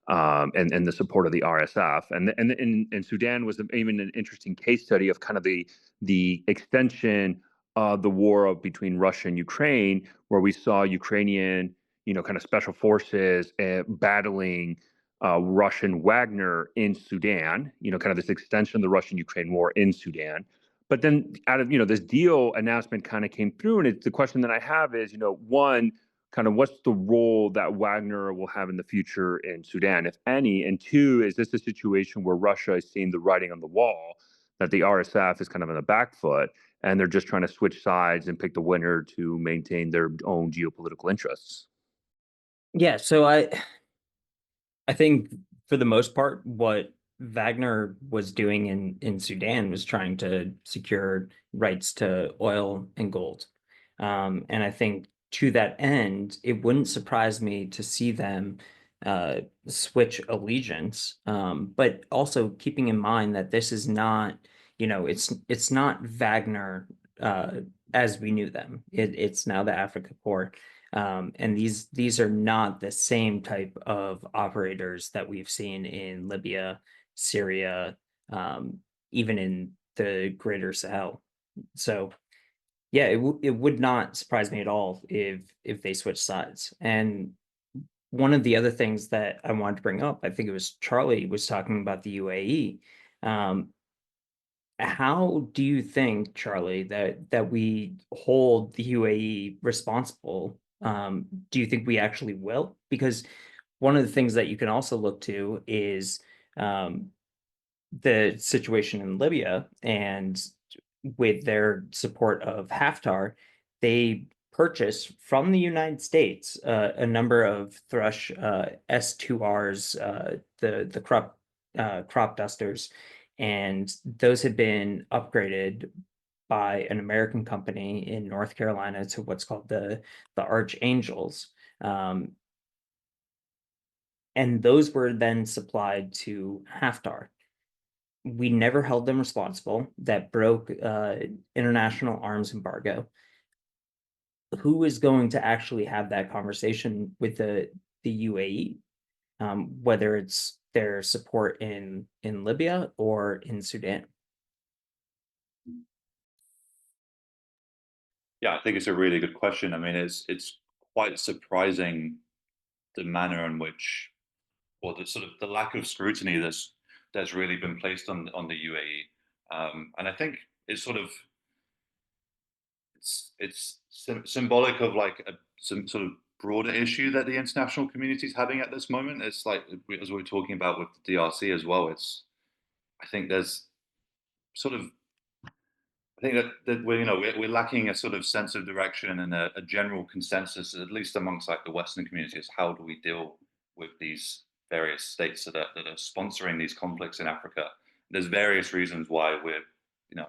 and the support of the RSF. And Sudan was even an interesting case study of kind of the extension of the war between Russia and Ukraine, where we saw Ukrainian, kind of special forces battling Russian Wagner in Sudan, kind of this extension of the Russian-Ukraine war in Sudan. But then out of, this deal announcement kind of came through. And the question that I have is, one, kind of what's the role that Wagner will have in the future in Sudan, if any? And two, is this a situation where Russia is seeing the writing on the wall that the RSF is kind of on the back foot and they're just trying to switch sides and pick the winner to maintain their own geopolitical interests? Yeah, so I think for the most part, what Wagner was doing in Sudan was trying to secure rights to oil and gold. And I think to that end, it wouldn't surprise me to see them switch allegiance. But also keeping in mind that this is not, it's not Wagner as we knew them. It's now the Africa Corps. And these are not the same type of operators that we've seen in Libya, Syria, even in the Greater Sahel. So yeah, it would not surprise me at all if they switch sides. And one of the other things that I wanted to bring up, I think it was Charlie was talking about the UAE. Um, how do you think, Charlie, that we hold the UAE responsible? Do you think we actually will? Because one of the things that you can also look to is um, the situation in Libya, and with their support of Haftar, they purchased from the United States a number of Thrush S2Rs, the crop dusters, and those had been upgraded by an American company in North Carolina to what's called the Archangels. Um, and those were then supplied to Haftar. We never held them responsible. That broke international arms embargo. Who is going to actually have that conversation with the UAE, whether it's their support in Libya or in Sudan? Yeah, I think it's a really good question. I mean, it's quite surprising the manner in which, or the sort of the lack of scrutiny that's really been placed on the UAE, and I think it's sort of symbolic of like some sort of broader issue that the international community is having at this moment. It's like, as we were talking about with the DRC as well. I think there's sort of I think that we're lacking a sort of sense of direction and a general consensus, at least amongst like the Western communities. How do we deal with these various states that are sponsoring these conflicts in Africa? There's various reasons why at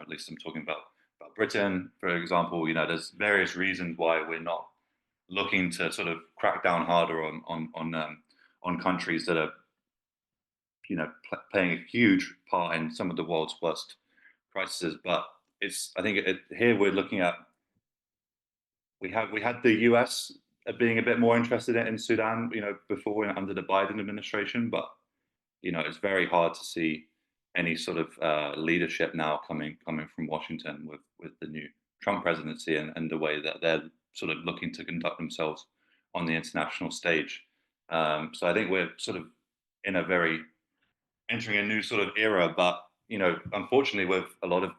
least I'm talking about Britain, for example. There's various reasons why we're not looking to sort of crack down harder on countries that are playing a huge part in some of the world's worst crises. But I think here we're looking at we had the US being a bit more interested in Sudan, before under the Biden administration, but it's very hard to see any sort of leadership now coming from Washington with the new Trump presidency and the way that they're sort of looking to conduct themselves on the international stage. So I think we're sort of in a very entering a new sort of era. But unfortunately, with a lot of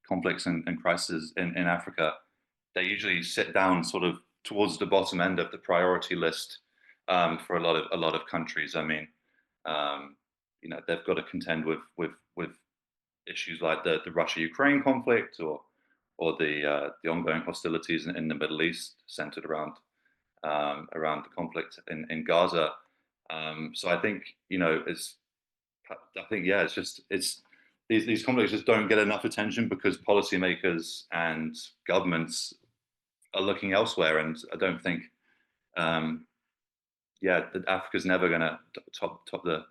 conflicts and crises in Africa, they usually sit down sort of towards the bottom end of the priority list for a lot of countries. I mean, they've got to contend with issues like the Russia-Ukraine conflict or the ongoing hostilities in the Middle East centered around the conflict in Gaza. So I think it's just these conflicts just don't get enough attention because policymakers and governments are looking elsewhere, and I don't think that Africa's never going to top the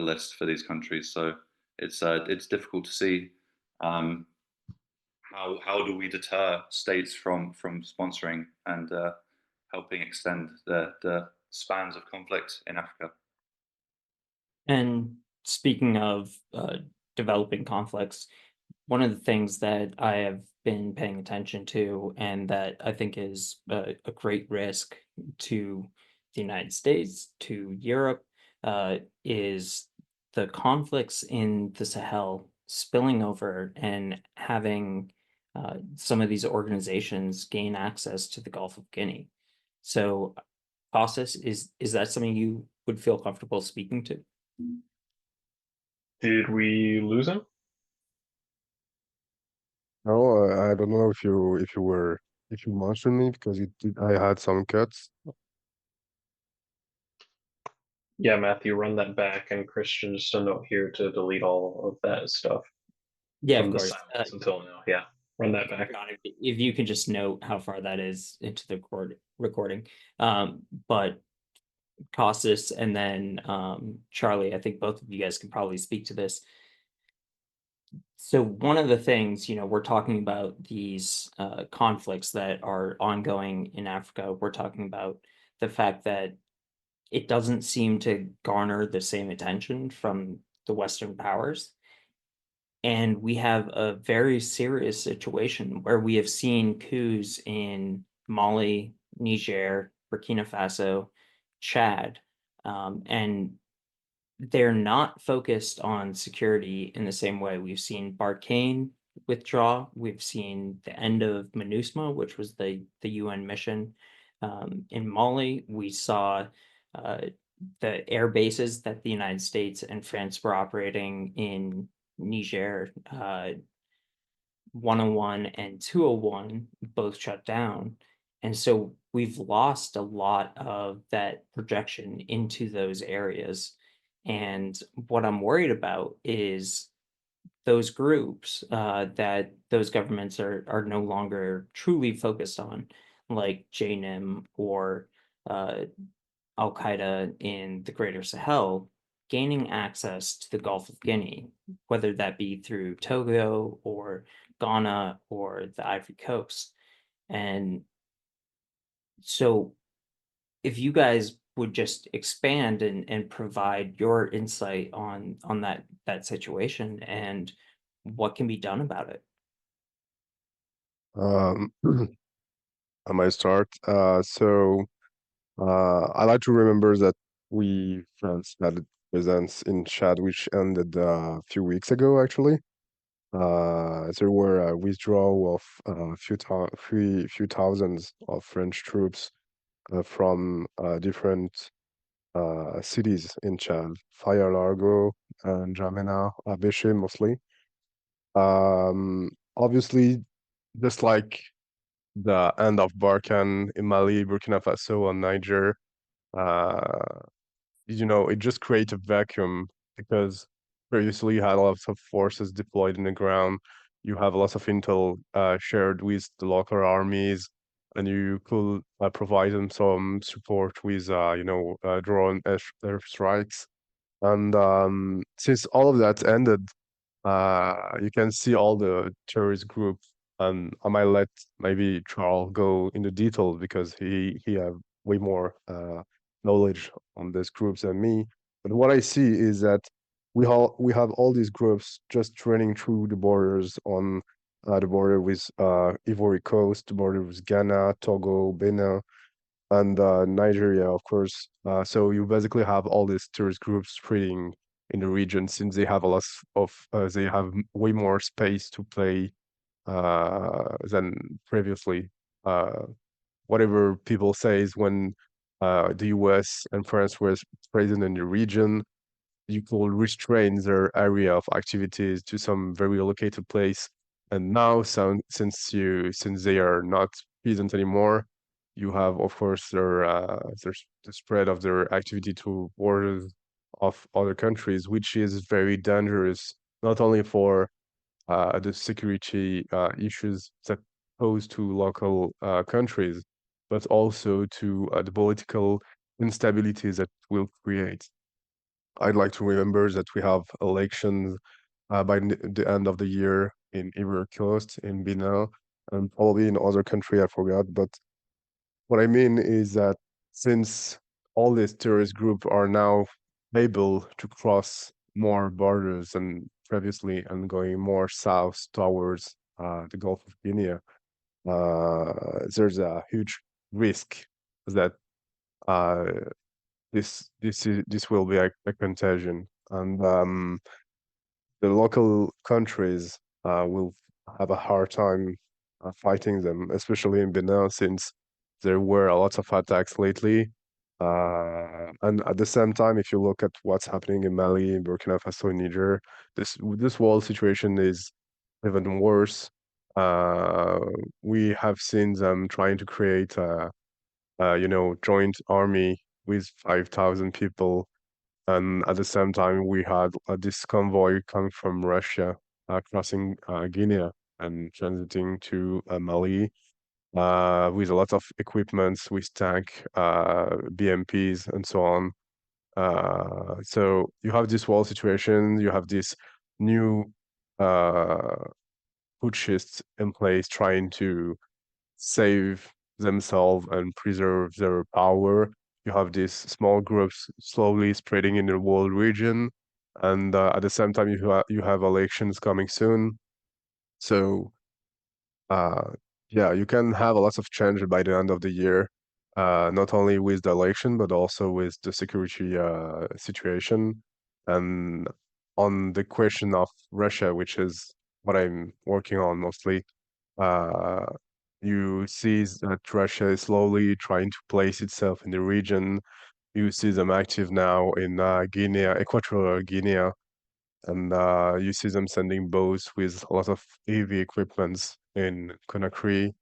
list for these countries. So it's difficult to see how do we deter states from sponsoring and helping extend the spans of conflict in Africa. And speaking of developing conflicts, one of the things that I have been paying attention to, and that I think is a great risk to the United States, to Europe, is the conflicts in the Sahel spilling over and having some of these organizations gain access to the Gulf of Guinea. So, Casus, is that something you would feel comfortable speaking to? Did we lose him? No, I don't know if you mentioned me because I had some cuts. Yeah, Matthew, run that back, and Christian, just a note here to delete all of that stuff Yeah, from of the course. silence until now. Yeah, run that back. John, if you can just note how far that is into the recording. But Costas and then Charlie, I think both of you guys can probably speak to this. So one of the things, we're talking about these conflicts that are ongoing in Africa. We're talking about the fact that it doesn't seem to garner the same attention from the Western powers. And we have a very serious situation where we have seen coups in Mali, Niger, Burkina Faso, Chad, and they're not focused on security in the same way. We've seen Barkhane withdraw. We've seen the end of MINUSMA, which was the UN mission. In Mali, we saw uh, the air bases that the United States and France were operating in Niger, 101 and 201 both shut down. And so we've lost a lot of that projection into those areas. And what I'm worried about is those groups that those governments are no longer truly focused on, like JNIM or uh, Al Qaeda in the Greater Sahel, gaining access to the Gulf of Guinea, whether that be through Togo or Ghana or the Ivory Coast. And so, if you guys would just expand and provide your insight on that situation and what can be done about it. Um, I might start. I like to remember that France had a presence in Chad, which ended a few weeks ago, actually. There were a withdrawal of few thousands of French troops from different cities in Chad, Fire Largo and N'Djamena, Abéché mostly. Obviously, just like the end of Barkhane in Mali, Burkina Faso, and Niger, uh, it just creates a vacuum because previously you had lots of forces deployed in the ground. You have lots of intel shared with the local armies, and you could provide them some support with, drone airstrikes. And since all of that ended, you can see all the terrorist groups, and I might let maybe Charles go into detail because he have way more knowledge on these groups than me. But what I see is that we have all these groups just running through the borders on the border with Ivory Coast, the border with Ghana, Togo, Benin, and Nigeria, of course. So you basically have all these tourist groups spreading in the region since they have a lot of they have way more space to play than previously. Whatever people say is when the US and France were present in the region, you could restrain their area of activities to some very located place. And now, since they are not present anymore, you have, of course, the spread of their activity to borders of other countries, which is very dangerous, not only for the security issues that pose to local countries, but also to the political instabilities that will create. I'd like to remember that we have elections by the end of the year in Ivory Coast, in Benin, and probably in other country, I forgot. But what I mean is that since all these terrorist groups are now able to cross more borders than previously and going more south towards the Gulf of Guinea, there's a huge risk that uh, this will be a contagion, and the local countries will have a hard time fighting them, especially in Benin, since there were a lot of attacks lately. And at the same time, if you look at what's happening in Mali, Burkina Faso, Niger, this whole situation is even worse. Uh, we have seen them trying to create joint army with 5,000 people, and at the same time, we had this convoy coming from Russia, crossing Guinea and transiting to Mali, with a lot of equipments, with tank, BMPs, and so on. So you have this whole situation, you have this new uh, putschists in place trying to save themselves and preserve their power. You have these small groups slowly spreading in the whole region, and at the same time, you have elections coming soon. So, uh, yeah, you can have a lot of change by the end of the year, not only with the election but also with the security situation. And on the question of Russia, which is what I'm working on mostly, uh, you see that Russia is slowly trying to place itself in the region. You see them active now in Guinea, Equatorial Guinea, and you see them sending boats with a lot of heavy equipments in Conakry.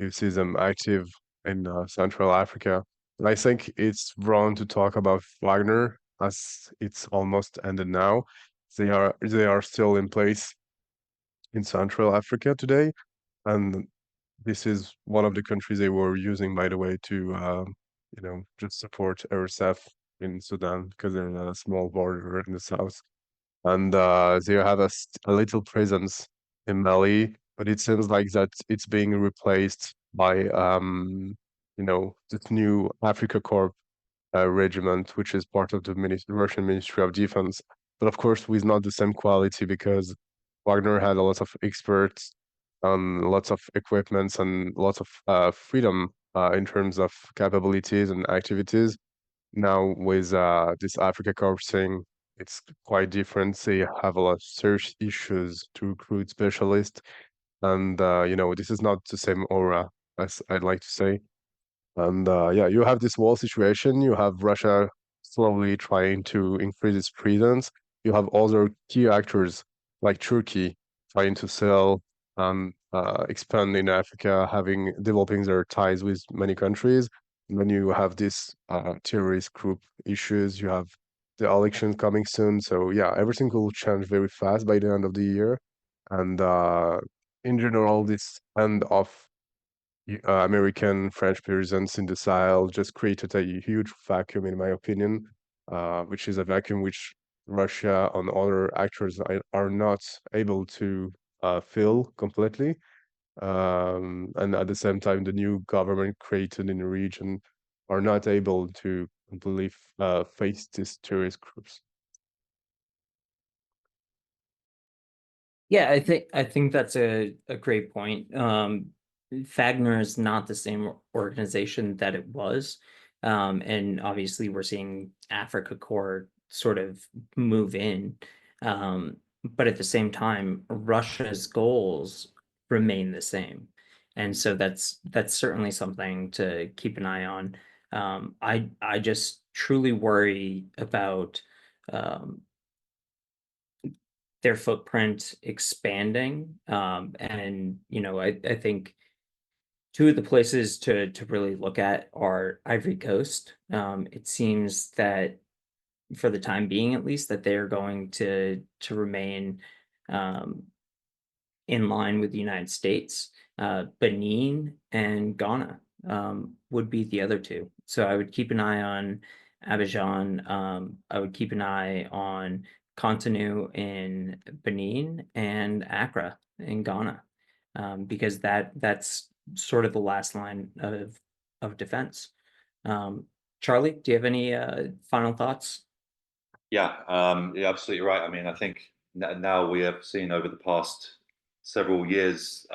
You see them active in Central Africa. And I think it's wrong to talk about Wagner as it's almost ended now. They are still in place in Central Africa today, and this is one of the countries they were using, by the way, to just support RSF in Sudan because they're in a small border in the south, and they have a little presence in Mali, but it seems like that it's being replaced by this new Africa Corps regiment, which is part of the Russian Ministry of Defense, but of course with not the same quality because Wagner had a lot of experts, lots of equipments, and lots of freedom in terms of capabilities and activities. Now with this Africa Corps thing, it's quite different. They have a lot of search issues to recruit specialists, and this is not the same aura as I'd like to say. And yeah, you have this whole situation. You have Russia slowly trying to increase its presence. You have other key actors like Turkey trying to sell and expand in Africa, developing their ties with many countries. And then you have this terrorist group issues. You have the elections coming soon. So yeah, everything will change very fast by the end of the year. And in general, this end of American French presence in the Sahel just created a huge vacuum, in my opinion, which is a vacuum which Russia and other actors are not able to fill completely. And at the same time, the new government created in the region are not able to completely face these terrorist groups. Yeah, I think that's a great point. Fagner is not the same organization that it was. And obviously we're seeing Africa Corps sort of move in. But at the same time, Russia's goals remain the same. And so that's certainly something to keep an eye on. I just truly worry about their footprint expanding. And I think two of the places to really look at are Ivory Coast. It seems that for the time being, at least, that they're going to remain um, in line with the United States. Benin and Ghana would be the other two. So I would keep an eye on Abidjan. I would keep an eye on Cotonou in Benin and Accra in Ghana, because that's sort of the last line of defense. Charlie, do you have any final thoughts? Yeah, you're absolutely right. I mean, I think now we have seen over the past several years,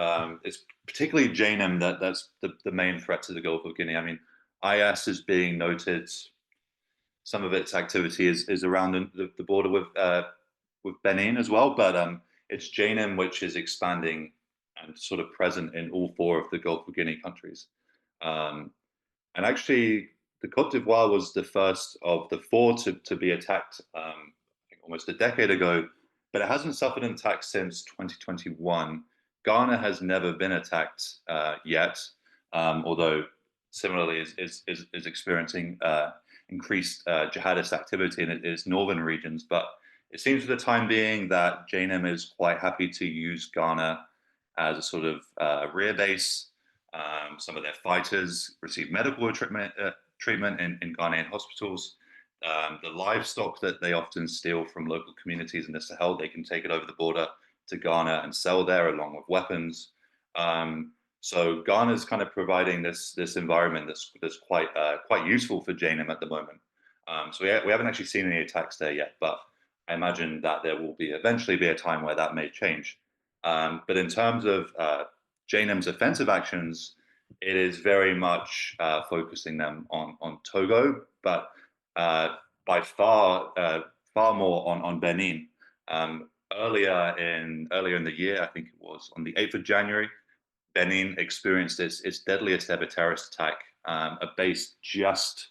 it's particularly JNM that's the main threat to the Gulf of Guinea. I mean, IS is being noted some of its activity is around the border with Benin as well, but it's Jnim which is expanding and sort of present in all four of the Gulf of Guinea countries. And actually, the Cote d'Ivoire was the first of the four to be attacked, I think almost a decade ago, but it hasn't suffered an attack since 2021. Ghana has never been attacked yet, although similarly is experiencing increased jihadist activity in its northern regions. But it seems for the time being that Jnim is quite happy to use Ghana as a sort of rear base. Some of their fighters receive medical treatment in Ghanaian hospitals. The livestock that they often steal from local communities in the Sahel, they can take it over the border to Ghana and sell there along with weapons. So Ghana is kind of providing this environment that's quite useful for Jnim at the moment. So we haven't actually seen any attacks there yet, but I imagine that there will eventually be a time where that may change. But in terms of Jnim's offensive actions, it is very much focusing them on Togo, but by far more on Benin. Earlier in the year, I think it was on the 8th of January, Benin experienced its deadliest ever terrorist attack. A base just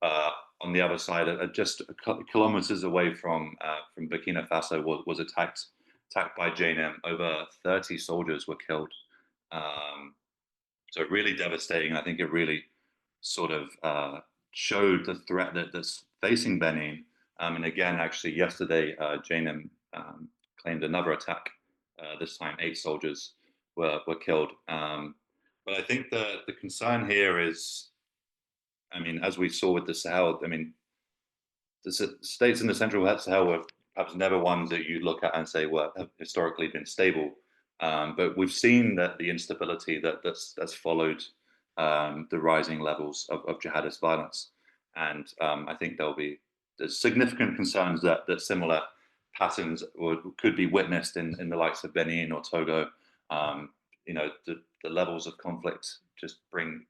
on the other side, just a couple kilometers away from Burkina Faso, was attacked by Jnim. Over 30 soldiers were killed. So really devastating. I think it really sort of showed the threat that's facing Benin. And again, actually, yesterday, Jnim claimed another attack. This time, 8 soldiers were killed. But I think the concern here is, I mean, as we saw with the Sahel, I mean, the states in the central Sahel were perhaps never ones that you look at and say, well, have historically been stable. But we've seen that the instability that's followed the rising levels of jihadist violence. And I think there's significant concerns that similar patterns could be witnessed in the likes of Benin or Togo. You know, the levels of conflict just bring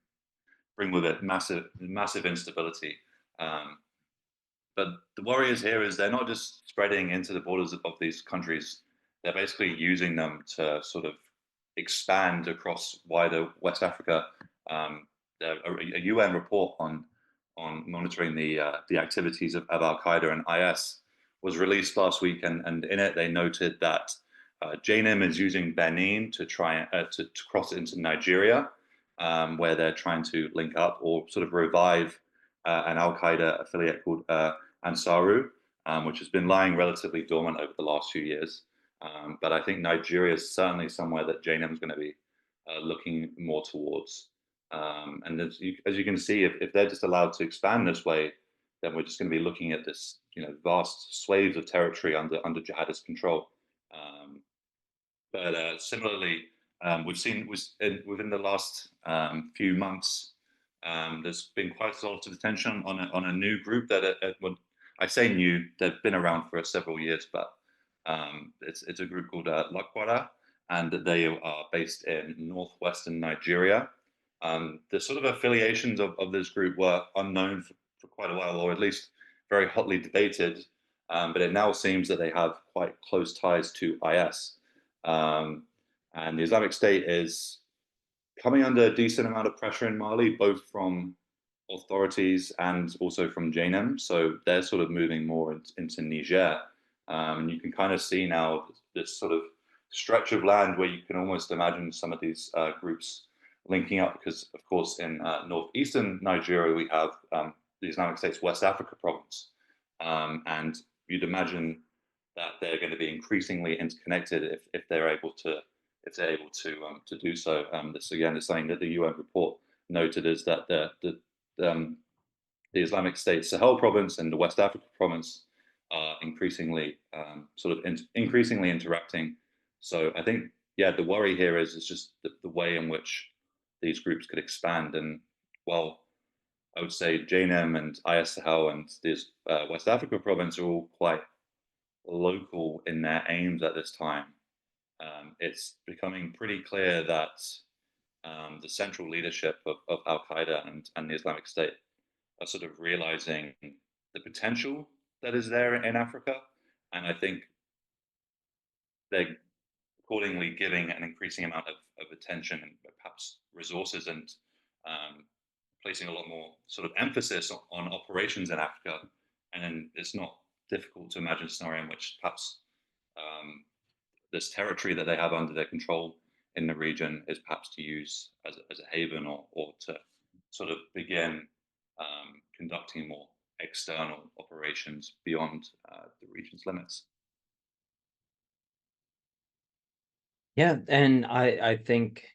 with it massive instability. But the worry here is they're not just spreading into the borders of these countries. They're basically using them to sort of expand across wider West Africa. A UN report on monitoring the activities of Al Qaeda and IS was released last week, and in it they noted that Jnim is using Benin to try to cross into Nigeria, where they're trying to link up or sort of revive an Al Qaeda affiliate called Ansaru, which has been lying relatively dormant over the last few years. But I think Nigeria is certainly somewhere that Jnim is going to be looking more towards. And as you can see, if they're just allowed to expand this way, then we're just going to be looking at this, vast swathes of territory under jihadist control. But similarly, we've seen within the last few months, there's been quite a lot of attention on a new group that I say new, they've been around for several years, but it's a group called Lakwara, and they are based in northwestern Nigeria. The sort of affiliations of this group were unknown for quite a while, or at least very hotly debated, but it now seems that they have quite close ties to IS. And the Islamic State is coming under a decent amount of pressure in Mali, both from authorities and also from Jnim. So they're sort of moving more into Niger. And you can kind of see now this sort of stretch of land where you can almost imagine some of these groups linking up, because of course in northeastern Nigeria we have the Islamic State's West Africa province, and you'd imagine that they're going to be increasingly interconnected if they're able to do so. This again is something that the UN report noted, is that the Islamic State Sahel province and the West Africa province are increasingly increasingly interacting. So I think, yeah, the worry here is just the way in which these groups could expand. And well, I would say Jnim and IS Sahel and this West Africa province are all quite local in their aims at this time. It's becoming pretty clear that the central leadership of Al Qaeda and the Islamic State are sort of realizing the potential that is there in Africa, and I think they're accordingly giving an increasing amount of attention and perhaps resources and placing a lot more sort of emphasis on operations in Africa. And it's not difficult to imagine a scenario in which perhaps this territory that they have under their control in the region is perhaps to use as a haven or to sort of begin conducting more external operations beyond the region's limits. Yeah, and I think,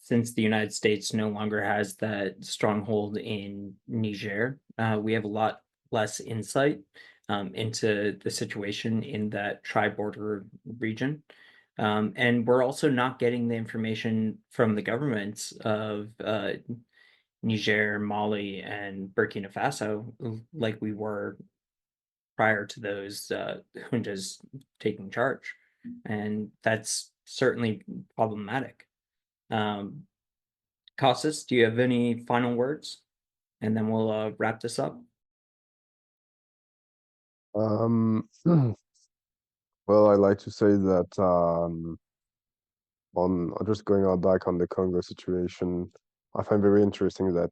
since the United States no longer has that stronghold in Niger, we have a lot less insight into the situation in that tri-border region. And we're also not getting the information from the governments of Niger, Mali, and Burkina Faso like we were prior to those juntas taking charge. And that's certainly problematic. Casus, do you have any final words? And then we'll wrap this up. Well, I like to say that on just going on back on the Congo situation, I find very interesting that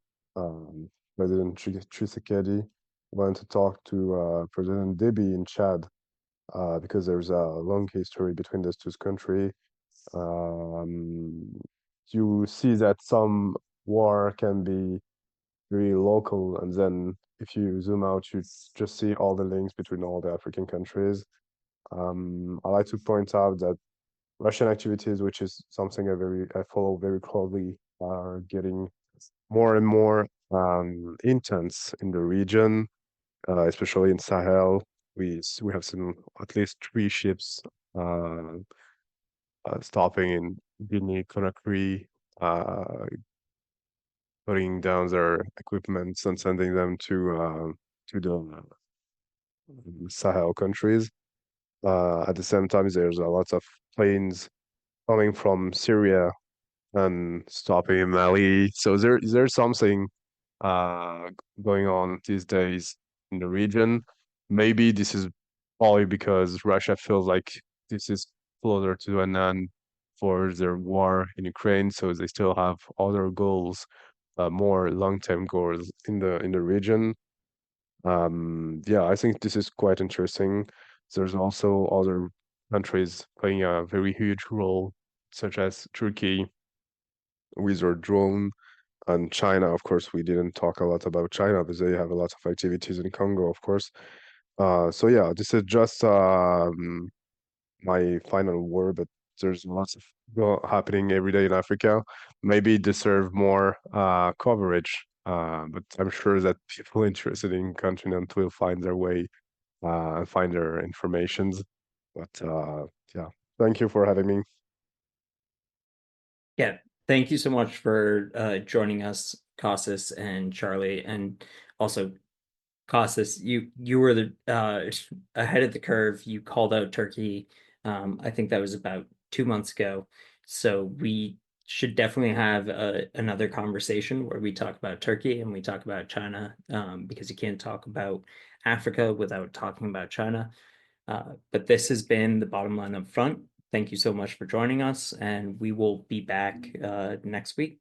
President Tshisekedi went to talk to President Déby in Chad because there's a long history between these two countries. You see that some war can be very local, and then if you zoom out, you just see all the links between all the African countries. I like to point out that Russian activities, which is something I follow very closely, are getting more and more intense in the region, especially in Sahel. We have seen at least 3 ships stopping in Guinea Conakry, uh, putting down their equipments and sending them to the Sahel countries. At the same time, there's a lot of planes coming from Syria and stopping in Mali. So there's something uh, going on these days in the region. Maybe this is probably because Russia feels like this is closer to an end for their war in Ukraine, so they still have other goals, more long-term goals in the region. Yeah, I think this is quite interesting. There's also other countries playing a very huge role, such as Turkey with their drone, and China. Of course, we didn't talk a lot about China, but they have a lot of activities in Congo, of course. So yeah, this is just my final word, but there's lots of happening every day in Africa. Maybe deserve more coverage, but I'm sure that people interested in continent will find their way and find their informations. But yeah, thank you for having me. Yeah, thank you so much for joining us, Casus and Charlie, and also Casus. You were the ahead of the curve. You called out Turkey. I think that was about 2 months ago. So we should definitely have another conversation where we talk about Turkey and we talk about China, because you can't talk about Africa without talking about China. But this has been the bottom line up front. Thank you so much for joining us, and we will be back next week.